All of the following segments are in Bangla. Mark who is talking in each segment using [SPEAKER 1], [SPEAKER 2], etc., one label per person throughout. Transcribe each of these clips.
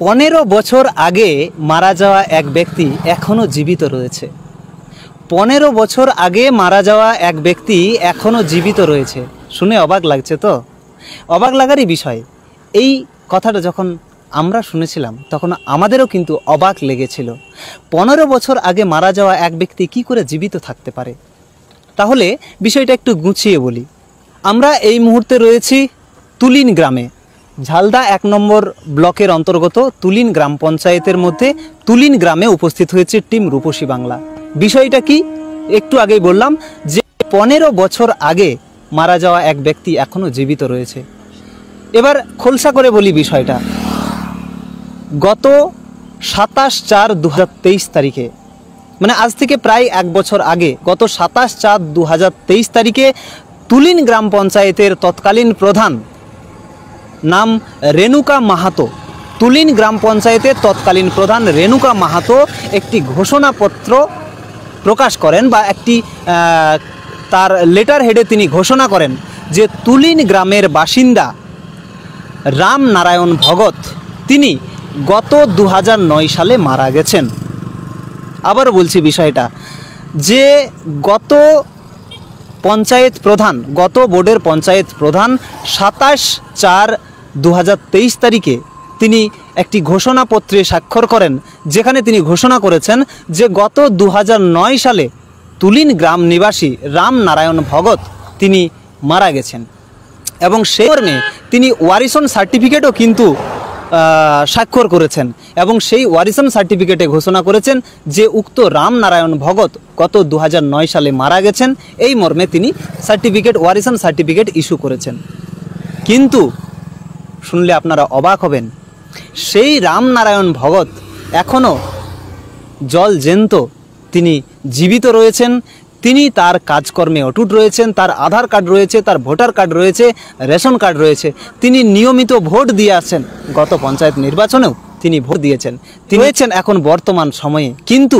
[SPEAKER 1] 15 বছর আগে মারা যাওয়া এক ব্যক্তি এখনো জীবিত রয়েছে। 15 বছর আগে মারা যাওয়া এক ব্যক্তি এখনো জীবিত রয়েছে। শুনে অবাক লাগছে তো? অবাক লাগারই বিষয়। এই কথাটা যখন আমরা শুনেছিলাম তখন আমাদেরও কিন্তু অবাক লেগেছিল। 15 বছর আগে মারা যাওয়া এক ব্যক্তি কি করে জীবিত থাকতে পারে? তাহলে বিষয়টা একটু গুছিয়ে বলি। আমরা এই মুহূর্তে রয়েছি তুলিন গ্রামে, ঝালদা 1 নম্বর ব্লকের অন্তর্গত তুলিন গ্রাম পঞ্চায়েতের মধ্যে তুলিন গ্রামে উপস্থিত হয়েছে টিম রূপসী বাংলা। বিষয়টা কি একটু আগেই বললাম যে 15 বছর আগে মারা যাওয়া এক ব্যক্তি এখনো জীবিত রয়েছে। এবার খোলসা করে বলি বিষয়টা। গত 27/4/2023 তারিখে, মানে আজ থেকে প্রায় 1 বছর আগে, গত 27/4/2023 তারিখে তুলিন গ্রাম পঞ্চায়েতের তৎকালীন প্রধান, নাম রেণুকা মাহাতো, তুলিন গ্রাম পঞ্চায়েতের তৎকালীন প্রধান রেণুকা মাহাতো একটি ঘোষণাপত্র প্রকাশ করেন বা একটি তার লেটার হেডে তিনি ঘোষণা করেন যে তুলিন গ্রামের বাসিন্দা রাম নারায়ণ ভগত তিনি গত 2009 সালে মারা গেছেন। আবার বলছি বিষয়টা যে গত বোর্ডের পঞ্চায়েত প্রধান 27/4/2023 তারিখে তিনি একটি ঘোষণাপত্রে স্বাক্ষর করেন, যেখানে তিনি ঘোষণা করেছেন যে গত 2009 সালে তুলিন গ্রাম নিবাসী রাম নারায়ণ ভগত তিনি মারা গেছেন এবং সেই মর্মে তিনি ওয়ারিশন সার্টিফিকেটও কিন্তু স্বাক্ষর করেছেন এবং সেই ওয়ারিশন সার্টিফিকেটে ঘোষণা করেছেন যে উক্ত রাম নারায়ণ ভগত গত 2009 সালে মারা গেছেন। এই মর্মে তিনি ওয়ারিশন সার্টিফিকেট ইস্যু করেছেন। কিন্তু শুনলে আপনারা অবাক হবেন, সেই রাম নারায়ণ ভগত এখনও জল জ্যান্ত, তিনি জীবিত রয়েছেন। তিনি তার কাজকর্মে অটুট রয়েছেন। তার আধার কার্ড রয়েছে, তার ভোটার কার্ড রয়েছে, রেশন কার্ড রয়েছে। তিনি নিয়মিত ভোট দিয়ে আসছেন। গত পঞ্চায়েত নির্বাচনেও তিনি ভোট দিয়েছেন। তিনি রয়েছেন এখন বর্তমান সময়ে। কিন্তু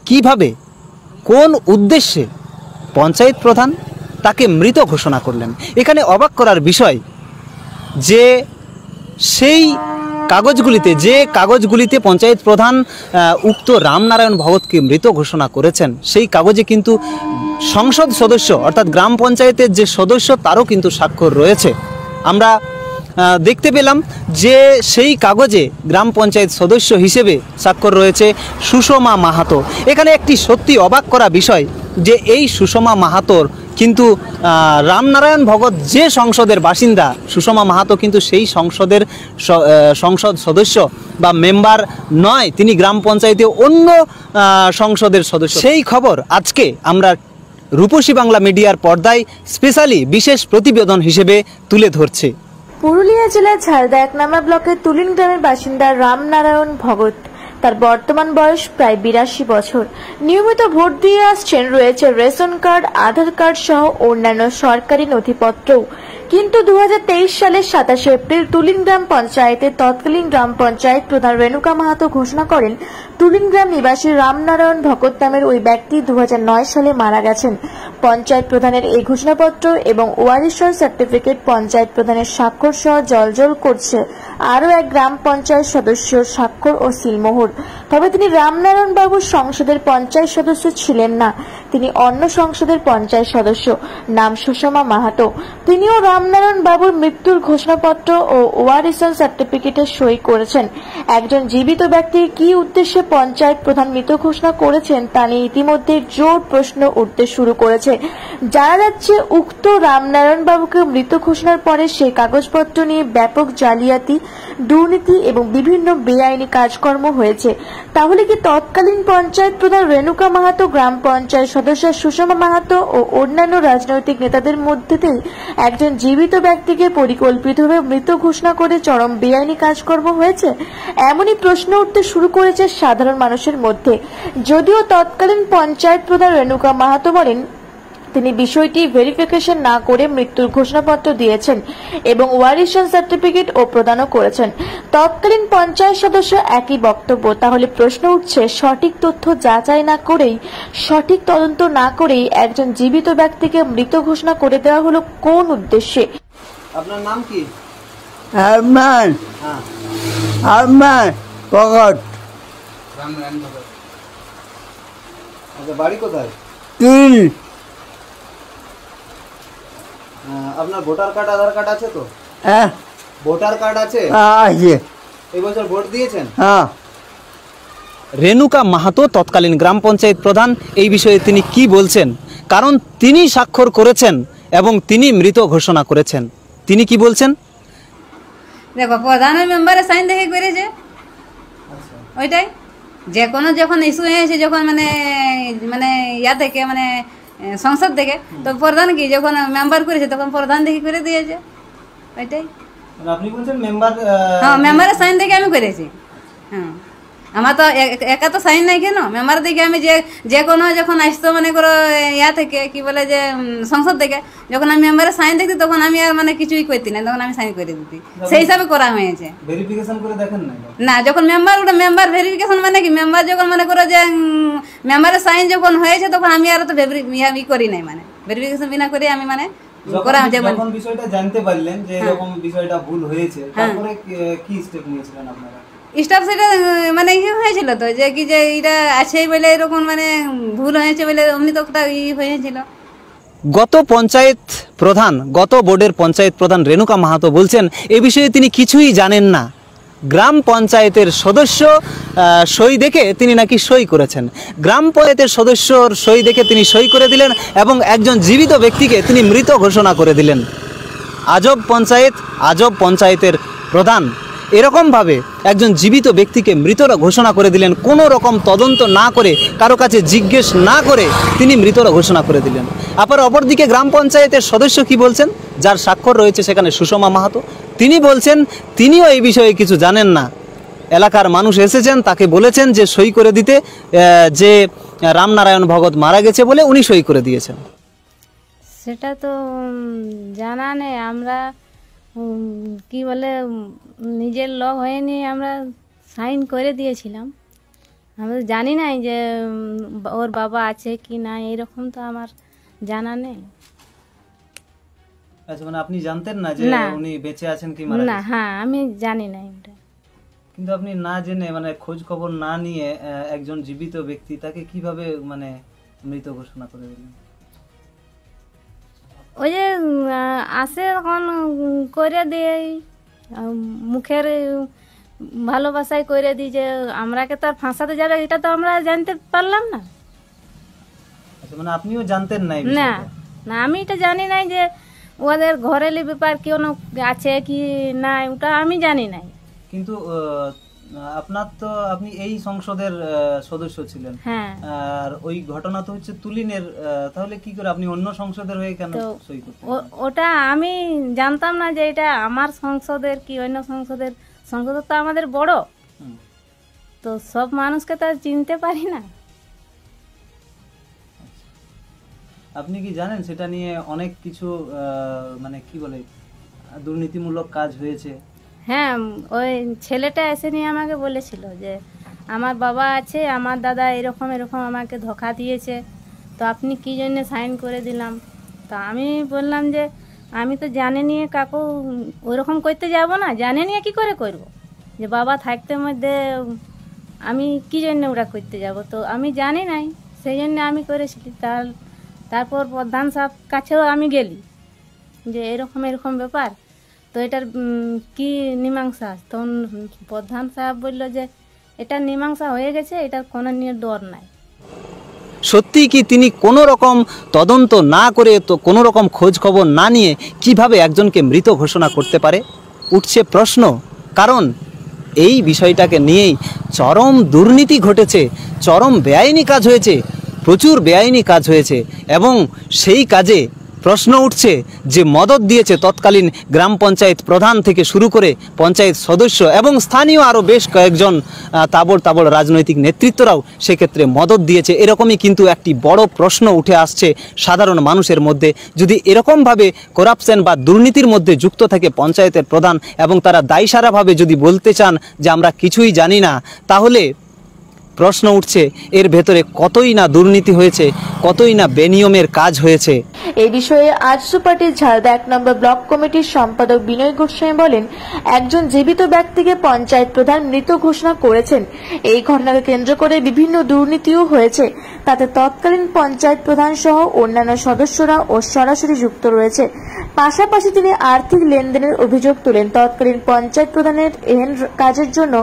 [SPEAKER 1] কিভাবে, কোন উদ্দেশ্যে পঞ্চায়েত প্রধান তাকে মৃত ঘোষণা করলেন? এখানে অবাক করার বিষয় যে সেই কাগজগুলিতে পঞ্চায়েত প্রধান উক্ত রামনারায়ণ ভগতকে মৃত ঘোষণা করেছেন, সেই কাগজে কিন্তু সংসদ সদস্য অর্থাৎ গ্রাম পঞ্চায়েতের যে সদস্য তারও কিন্তু স্বাক্ষর রয়েছে। আমরা দেখতে পেলাম যে সেই কাগজে গ্রাম পঞ্চায়েত সদস্য হিসেবে স্বাক্ষর রয়েছে সুষমা মাহাতো। এখানে একটি সত্যি অবাক করা বিষয় যে এই সুষমা মাহাতোর কিন্তু রামনারায়ণ ভগত যে সংসদের বাসিন্দা, সুষমা মাহাতো কিন্তু সেই সংসদ সদস্য বা মেম্বার নয়, তিনি গ্রাম পঞ্চায়েতে অন্য সংসদের সদস্য। সেই খবর আজকে আমরা রূপসী বাংলা মিডিয়ার পর্দায় স্পেশালি বিশেষ প্রতিবেদন হিসেবে তুলে ধরছি।
[SPEAKER 2] পুরুলিয়া জেলার ঝালদা 1 নম্বর ব্লকের তুলিন গ্রামের বাসিন্দা রামনারায়ণ ভগত, তার বর্তমান বয়স প্রায় 82 বছর। নিয়মিত ভোট দিয়ে আসছেন। রয়েছে রেশন কার্ড, আধার কার্ড সহ অন্যান্য সরকারি নথিপত্রও। কিন্তু 2023 সালের 27 এপ্রিল তুলিন গ্রাম পঞ্চায়েতের তৎকালীন গ্রাম পঞ্চায়েত প্রধান রেণুকা মাহাতো ঘোষণা করেন তুলিন গ্রাম নিবাসী রামনারায়ণ ভগত নামের ওই ব্যক্তি 2009 সালে মারা গেছেন। পঞ্চায়েত প্রধানের এই ঘোষণাপত্র এবং ওয়ারিশন সার্টিফিকেট পঞ্চায়েত প্রধানের স্বাক্ষর সহ জলজল করছে আরও এক গ্রাম পঞ্চায়েত সদস্যর স্বাক্ষর ও সিলমোহর। তবে তিনি রামনারায়ণ বাবুর সংসদের পঞ্চায়েত সদস্য ছিলেন না, তিনি অন্য সংসদের পঞ্চায়েত সদস্য, নাম সুষমা মাহাতো। তিনিও রামনারায়ণ বাবুর মৃত্যুর ঘোষণাপত্র ও ওয়ারিশন সার্টিফিকেটে সই করেছেন। একজন জীবিত ব্যক্তির কি উদ্দেশ্যে পঞ্চায়েত প্রধান মৃত ঘোষণা করেছেন তা নিয়ে ইতিমধ্যে জোর প্রশ্ন উঠতে শুরু করেছে। জানা যাচ্ছে উক্ত রামনারায়ণ বাবুকে মৃত ঘোষণার পরে সেই কাগজপত্র নিয়ে ব্যাপক জালিয়াতি, দুর্নীতি এবং বিভিন্ন বেআইনি কাজকর্ম হয়েছে। তাহলে কি তৎকালীন পঞ্চায়েত প্রধান রেণুকা মাহাতো, গ্রাম পঞ্চায়েত সদস্য সুষমা মাহাতো ও অন্যান্য রাজনৈতিক নেতাদের মধ্যেতেই একজন জীবিত ব্যক্তিকে পরিকল্পিতভাবে মৃত ঘোষণা করে চরম বেআইনি কাজকর্ম হয়েছে? এমনই প্রশ্ন উঠতে শুরু করেছে সাধারণ মানুষের মধ্যে। যদিও তৎকালীন পঞ্চায়েত প্রধান রেণুকা মাহাতো বলেন তিনি বিষয়টি ভেরিফিকেশন না করে মৃত্যুর ঘোষণাপত্র দিয়েছেন এবং ওয়ারিশন সার্টিফিকেট ও প্রদানও করেছেন। তৎকালীন পঞ্চায়েত সদস্য একই বক্তব্য। তাহলে প্রশ্ন উঠছে, সঠিক তথ্য যাচাই না করেই, সঠিক তদন্ত না করেই একজন জীবিত ব্যক্তিকে মৃত ঘোষণা করে দেওয়া হলো কোন উদ্দেশ্যে?
[SPEAKER 1] আপনার নাম কি?
[SPEAKER 3] আমার ভগত
[SPEAKER 1] রামনারায়ণ ভগত। আচ্ছা, বাড়ি কোথায়?
[SPEAKER 3] তিল
[SPEAKER 1] আপনার ভোটার কার্ড আধার কার্ড আছে তো?
[SPEAKER 3] হ্যাঁ
[SPEAKER 1] ভোটার কার্ড আছে?
[SPEAKER 3] আছে
[SPEAKER 1] এই বছর ভোট দিয়েছেন?
[SPEAKER 3] হ্যাঁ
[SPEAKER 1] রেণুকা মাহাতো তৎকালীন গ্রাম পঞ্চায়েত প্রধান এই বিষয়ে তিনি কি বলছেন, কারণ তিনি স্বাক্ষর করেছেন এবং তিনি মৃত ঘোষণা করেছেন। তিনি কি বলছেন?
[SPEAKER 4] দেখো, প্রধান ওই মেম্বারের সাইন দেখে করেছে, ওইটাই। যে কোনো যখন ইস্যু হয়েছে, যখন মানে মানে ইয়া থেকে মানে সংসদ থেকে, তো প্রধান কি যখন মেম্বার করেছে তখন প্রধান দেখে করে দিয়েছে, ওইটাই।
[SPEAKER 1] আপনি বলছেন মেম্বার?
[SPEAKER 4] হ্যাঁ, মেম্বারের সাইন দেখে আমি করেছি। হ্যাঁ, আমার তো একা তো সাইন নাই, কেন মেম্বার দেখে আমি যে কোনো যখন আসতো মনে করো ইয়া থেকে কি বলে যে সংসদ থেকে, যখন আমি মেম্বারের সাইন দেখতি তখন আমি আর মানে কিছুই করতি না, তখন আমি সাইন করে দিতি, সেই হিসাবে করা হয়েছে।
[SPEAKER 1] ভেরিফিকেশন করে দেখেন না?
[SPEAKER 4] না, যখন মেম্বার ভেরিফিকেশন মানে কি, মেম্বার যখন মনে করো যে মেম্বারের সাইন যখন হয়েছে তখন আমি আর তো ই করি নাই, মানে ভেরিফিকেশন বিনা করে আমি মানে করা হয়েছে।
[SPEAKER 1] যখন বিষয়টা জানতে পারলেন যে এরকম বিষয়টা ভুল হয়েছে, তারপরে কি স্টেপ নিয়েছিলেন আপনারা?
[SPEAKER 4] স্টাফ সেটা মানে ই হয়েছিল তো, যে কি যে এটা আছে বলে এরকম মানে ভুল হয়েছে বলে অমনি তো একটা ই হয়েছিল।
[SPEAKER 1] গত পঞ্চায়েত প্রধান, গত বোর্ডের পঞ্চায়েত প্রধান রেণুকা মাহাতো বলছেন এ বিষয়ে তিনি কিছুই জানেন না। গ্রাম পঞ্চায়েতের সদস্য সই দেখে তিনি নাকি সই করেছেন। গ্রাম পঞ্চায়েতের সদস্যর সই দেখে তিনি সই করে দিলেন এবং একজন জীবিত ব্যক্তিকে তিনি মৃত ঘোষণা করে দিলেন। আজব পঞ্চায়েত, আজব পঞ্চায়েতের প্রধান এরকমভাবে একজন জীবিত ব্যক্তিকে মৃত ঘোষণা করে দিলেন, কোনো রকম তদন্ত না করে, কারো কাছে জিজ্ঞেস না করে তিনি মৃত ঘোষণা করে দিলেন। আবার অপরদিকে গ্রাম পঞ্চায়েতের সদস্য কি বলছেন, যার স্বাক্ষর রয়েছে সেখানে সুষমা মাহাতো, তিনি বলছেন তিনিও এই বিষয়ে কিছু জানেন না। এলাকার মানুষ এসেছেন, তাকে বলেছেন যে সই করে দিতে, যে রামনারায়ণ ভগত মারা গেছে বলে উনি সই করে দিয়েছেন।
[SPEAKER 5] সেটা তো জানা নেই। আমরা কি বলে নিজের লোক হয়নি, আমরা সাইন করে দিয়েছিলাম। আমরা জানি নাই যে ওর বাবা আছে কি না, এরকম তো আমার জানা নেই।
[SPEAKER 1] আচ্ছা, মানে আপনি জানতেন না যে উনি বেঁচে আছেন কি মারা
[SPEAKER 5] না?
[SPEAKER 1] গেছেন?
[SPEAKER 5] হ্যাঁ, আমি জানি না এটা।
[SPEAKER 1] কিন্তু আপনি না জেনে, মানে খোঁজ খবর না নিয়ে একজন জীবিত ব্যক্তি, তাকে কিভাবে মানে মৃত ঘোষণা করে দিলেন?
[SPEAKER 5] ওই যে আসে তখন করে দিয়ে মুখের ভালোবাসায় করে দিই, যে আমরাকে তো আর ফাঁসাতে যাবে এটা তো আমরা জানতে পারলাম না।
[SPEAKER 1] আচ্ছা, মানে আপনিও জানতেন না এই
[SPEAKER 5] না
[SPEAKER 1] বিষয়টা?
[SPEAKER 5] না, আমি এটা জানি নাই যে ওদের ঘরেলি ব্যাপার কেউ আছে কি না, ওটা আমি জানি নাই।
[SPEAKER 1] কিন্তু আপনার তো, আপনি এই সংসদের সদস্য ছিলেন।
[SPEAKER 5] হ্যাঁ,
[SPEAKER 1] আর ওই ঘটনা তো হচ্ছে তুলিনের, তাহলে কি করে আপনি অন্য সংসদের হয়ে কেন সই করতেন?
[SPEAKER 5] ওটা আমি জানতাম না যে এটা আমার সংসদের কি অন্য সংসদের। সংসদ তো আমাদের বড়, তো সব মানুষকে তো আর চিনতে পারি না।
[SPEAKER 1] আপনি কি জানেন সেটা নিয়ে অনেক কিছু মানে কি বলে দুর্নীতিমূলক কাজ হয়েছে?
[SPEAKER 5] হ্যাঁ, ওই ছেলেটা এসে নিয়ে আমাকে বলেছিল যে আমার বাবা আছে, আমার দাদা এরকম এরকম আমাকে ধোঁকা দিয়েছে, তো আপনি কি জন্য সাইন করে দিলাম। তো আমি বললাম যে আমি তো জানি নিয়ে কাকু ওইরকম করতে যাব না, জানি নিয়ে কী করে করব, যে বাবা থাকতে মধ্যে আমি কি জন্য ওরা করতে যাব, তো আমি জানি নাই, সেই জন্য আমি করেছি। তারপর প্রধান সাহেব কাছেও আমি গেলি যে এরকম এরকম ব্যাপার, তো এটার কি মীমাংসা। তখন প্রধান সাহেব বলল যে এটা মীমাংসা হয়ে গেছে, এটার কোনো নিয়ে ডর নাই।
[SPEAKER 1] সত্যি কি তিনি কোনো রকম তদন্ত না করে, তো কোনো রকম খোঁজ খবর না নিয়ে কিভাবে একজনকে মৃত ঘোষণা করতে পারে, উঠছে প্রশ্ন। কারণ এই বিষয়টাকে নিয়েই চরম দুর্নীতি ঘটেছে, চরম বেআইনি কাজ হয়েছে, প্রচুর বেআইনি কাজ হয়েছে এবং সেই কাজে প্রশ্ন উঠছে যে মদত দিয়েছে তৎকালীন গ্রাম পঞ্চায়েত প্রধান থেকে শুরু করে পঞ্চায়েত সদস্য এবং স্থানীয় আরও বেশ কয়েকজন তাবড় রাজনৈতিক নেতৃত্বরাও সেক্ষেত্রে মদত দিয়েছে। এরকমই কিন্তু একটি বড় প্রশ্ন উঠে আসছে সাধারণ মানুষের মধ্যে। যদি এরকমভাবে করাপশন বা দুর্নীতির মধ্যে যুক্ত থাকে পঞ্চায়েতের প্রধান এবং তারা দায়সারাভাবে যদি বলতে চান যে আমরা কিছুই জানি না, তাহলে প্রশ্ন উঠছে এর ভেতরে কতই না দুর্নীতি হয়েছে, কতই না বেনিয়মের কাজ হয়েছে।
[SPEAKER 2] এই বিষয়ে আজসু পার্টির ঝালদা 1 নম্বর ব্লক কমিটির সম্পাদক বিনয় গোস্বামী বলেন, একজন জীবিত ব্যক্তিকে পঞ্চায়েত প্রধান মৃত ঘোষণা করেছেন। এই ঘটনাকে কেন্দ্র করে বিভিন্ন দুর্নীতিও হয়েছে, তাতে তৎকালীন পঞ্চায়েত প্রধান সহ অন্যান্য সদস্যরা ও সরাসরি যুক্ত রয়েছে। পাশাপাশি তিনি আর্থিক লেনদেনের অভিযোগ তোলেন। তৎকালীন পঞ্চায়েত প্রধানের এহেন কাজের জন্য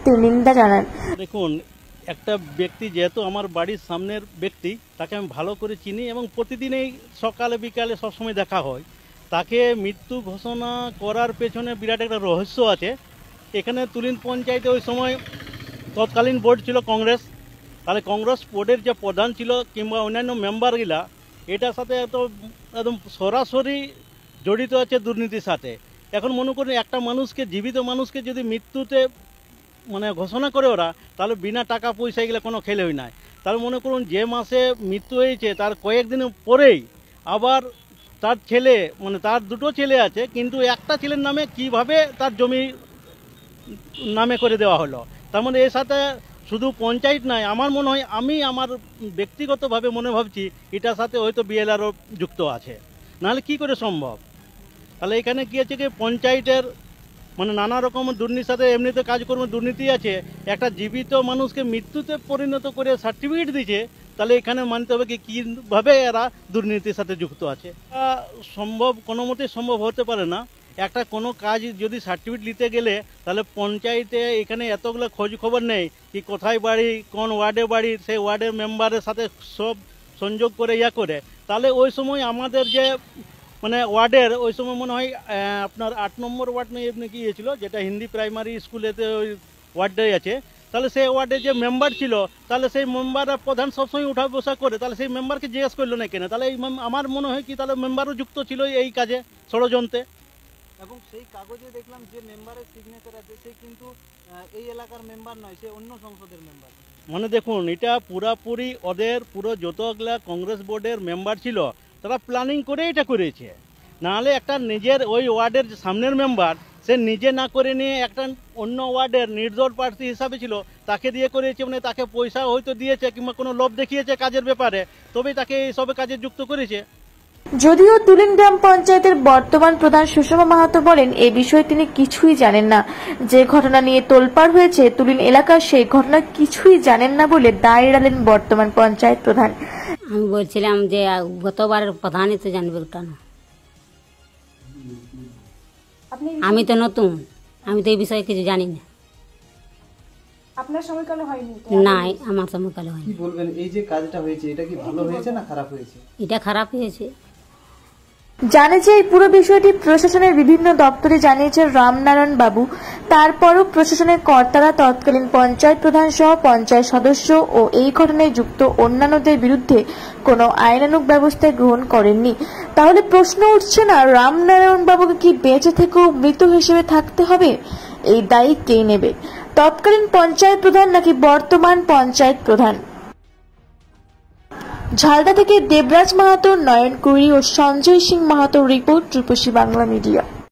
[SPEAKER 2] তিনি নিন্দা জানান।
[SPEAKER 6] দেখুন, একটা ব্যক্তি যেহেতু আমার বাড়ির সামনের ব্যক্তি, তাকে আমি ভালো করে চিনি এবং প্রতিদিনই সকালে বিকালে সবসময় দেখা হয়। তাকে মৃত্যু ঘোষণা করার পেছনে বিরাট একটা রহস্য আছে। এখানে তুলিন পঞ্চায়েতে ওই সময় তৎকালীন বোর্ড ছিল কংগ্রেস, তাহলে কংগ্রেস বোর্ডের যে প্রধান ছিল কিংবা অন্যান্য মেম্বারগুলা এটার সাথে একদম সরাসরি জড়িত আছে দুর্নীতির সাথে। এখন মনে করুন একটা মানুষকে, জীবিত মানুষকে যদি মৃত্যুতে ঘোষণা করে ওরা, তাহলে বিনা টাকা পয়সা এগুলো কোনো খেলেই নাই। তাহলে মনে করুন যে মাসে মৃত্যু হয়েছে তার কয়েকদিন পরেই আবার তার ছেলে, তার দুটো ছেলে আছে, কিন্তু একটা ছেলের নামে কিভাবে তার জমি নামে করে দেওয়া হলো। তার মানে এর সাথে শুধু পঞ্চায়েত নয়, আমার মনে হয়, আমি আমার ব্যক্তিগতভাবে মনে ভাবছি এটার সাথে হয়তো বিএলআরও যুক্ত আছে, নাহলে কি করে সম্ভব। তাহলে এখানে কি আছে কি পঞ্চায়েতের নানা রকম দুর্নীতির সাথে এমনিতে কাজকর্ম দুর্নীতি আছে। একটা জীবিত মানুষকে মৃত্যুতে পরিণত করে সার্টিফিকেট দিচ্ছে, তাহলে এখানে মানতে হবে কি কীভাবে এরা দুর্নীতির সাথে যুক্ত আছে। সম্ভব কোনো মতেই সম্ভব হতে পারে না। একটা কোনো কাজ যদি সার্টিফিকেট নিতে গেলে তাহলে পঞ্চায়েতে এখানে এতগুলো খোঁজ খবর নেই কি কোথায় বাড়ি, কোন ওয়ার্ডে বাড়ি, সেই ওয়ার্ডের মেম্বারের সাথে সব সংযোগ করে করে, তাহলে ওই সময় আমাদের যে ওয়ার্ডের ওই সময় মনে হয় আপনার 8 নম্বর ওয়ার্ড নিয়ে আপনি কি ছিল, যেটা হিন্দি প্রাইমারি স্কুলেতে ওই ওয়ার্ডটাই আছে, তাহলে সেই ওয়ার্ডে যে মেম্বার ছিল, তাহলে সেই মেম্বার প্রধান সবসময় উঠা বসা করে, তাহলে সেই মেম্বারকে জিজ্ঞেস করলো না কেন। তাহলে আমার মনে হয় কি তাহলে মেম্বারও যুক্ত ছিল এই কাজে, ষড়যন্ত্রে।
[SPEAKER 1] এবং সেই কাগজে দেখলাম যে মেম্বারের সিগনেচার আছে সে কিন্তু এই এলাকার মেম্বার নয়, সে অন্য সংসদের মেম্বার।
[SPEAKER 6] দেখুন, এটা পুরাপুরি ওদের পুরো যতগুলা কংগ্রেস বোর্ডের মেম্বার ছিল তারা প্ল্যানিং করে এটা করেছে। নাহলে একটা নিজের ওই ওয়ার্ডের সামনের মেম্বার সে নিজে না করে নিয়ে একটা অন্য ওয়ার্ডের নির্দল প্রার্থী হিসাবে ছিল তাকে দিয়ে করেছে, তাকে পয়সা হয়তো দিয়েছে কিংবা কোনো লোভ দেখিয়েছে কাজের ব্যাপারে, তবেই তাকে এইসব কাজে যুক্ত করেছে।
[SPEAKER 2] যদিও তুলিন গ্রাম পঞ্চায়েতের বর্তমান প্রধান সুষমা মাহাতো বলেন এই বিষয়ে তিনি কিছুই জানেন না। যে ঘটনা নিয়ে তোলপাড় হয়েছে তুলিন এলাকার, সেই ঘটনা কিছুই জানেন না বলে দায় এড়ালেন বর্তমান পঞ্চায়েত প্রধান।
[SPEAKER 7] আমি বলছিলাম যে গতবারের প্রধানই তো জানবে কেন, আমি তো নতুন, আমি তো এই বিষয়ে কিছু জানি না।
[SPEAKER 2] আপনার সময়কালে হয়নি?
[SPEAKER 7] না, আমার সময়কালে হয়নি।
[SPEAKER 1] কি বলবেন, এই যে কাজটা হয়েছে এটা কি ভালো হয়েছে না খারাপ হয়েছে?
[SPEAKER 7] এটা খারাপ হয়েছে।
[SPEAKER 2] জানে যে এই পুরো বিষয়টি প্রশাসনের বিভিন্ন দপ্তরে জানিয়েছেন রামনারায়ণ বাবু। তারপরও প্রশাসনের কর্তারা তৎকালীন পঞ্চায়েত প্রধান সহ পঞ্চায়েত সদস্য ও এই ঘটনায় যুক্ত অন্যান্যদের বিরুদ্ধে কোনো আইনানুগ ব্যবস্থা গ্রহণ করেননি। তাহলে প্রশ্ন উঠছে না, রামনারায়ণ বাবুকে কি বেঁচে থেকেও মৃত হিসেবে থাকতে হবে? এই দায়ী কে নেবে? তৎকালীন পঞ্চায়েত প্রধান নাকি বর্তমান পঞ্চায়েত প্রধান? ঝালদা থেকে দেবরাজ মাহাতো, নয়ন কুড়ি ও সঞ্জয় সিং মাহাতো রিপোর্ট, রূপসী বাংলা মিডিয়া।